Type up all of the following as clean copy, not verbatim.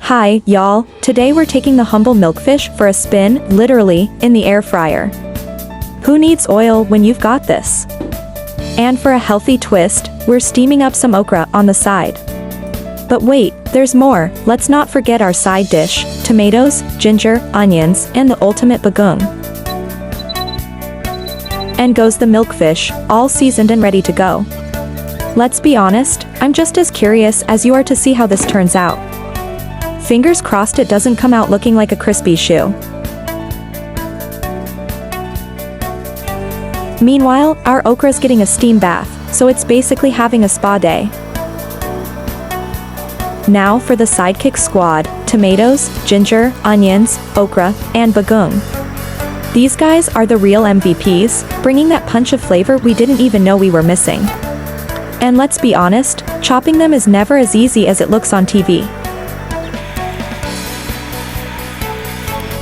Hi, y'all. Today we're taking the humble milkfish for a spin, literally, in the air fryer. Who needs oil when you've got this? And for a healthy twist, we're steaming up some okra on the side. But wait, there's more. Let's not forget our side dish: tomatoes, ginger, onions, and the ultimate bagung. And goes the milkfish, all seasoned and ready to go. Let's be honest, I'm just as curious as you are to see how this turns out. Fingers crossed it doesn't come out looking like a crispy shoe. Meanwhile, our okra's getting a steam bath, so it's basically having a spa day. Now for the sidekick squad: tomatoes, ginger, onions, okra, and bagung. These guys are the real MVPs, bringing that punch of flavor we didn't even know we were missing. And let's be honest, chopping them is never as easy as it looks on TV.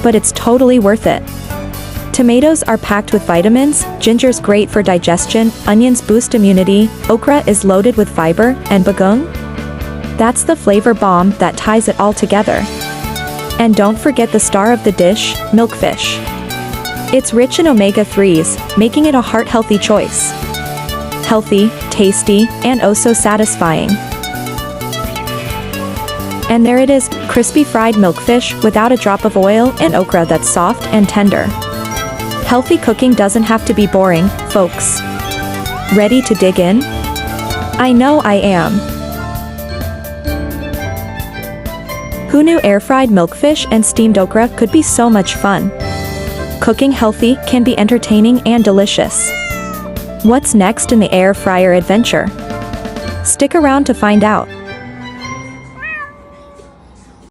But it's totally worth it. Tomatoes are packed with vitamins, ginger's great for digestion, onions boost immunity, okra is loaded with fiber, and bagung? That's the flavor bomb that ties it all together. And don't forget the star of the dish, milkfish. It's rich in omega-3s, making it a heart-healthy choice. Healthy, tasty, and oh so satisfying. And there it is, crispy fried milkfish without a drop of oil and okra that's soft and tender. Healthy cooking doesn't have to be boring, folks. Ready to dig in? I know I am. Who knew air-fried milkfish and steamed okra could be so much fun? Cooking healthy can be entertaining and delicious. What's next in the air fryer adventure? Stick around to find out.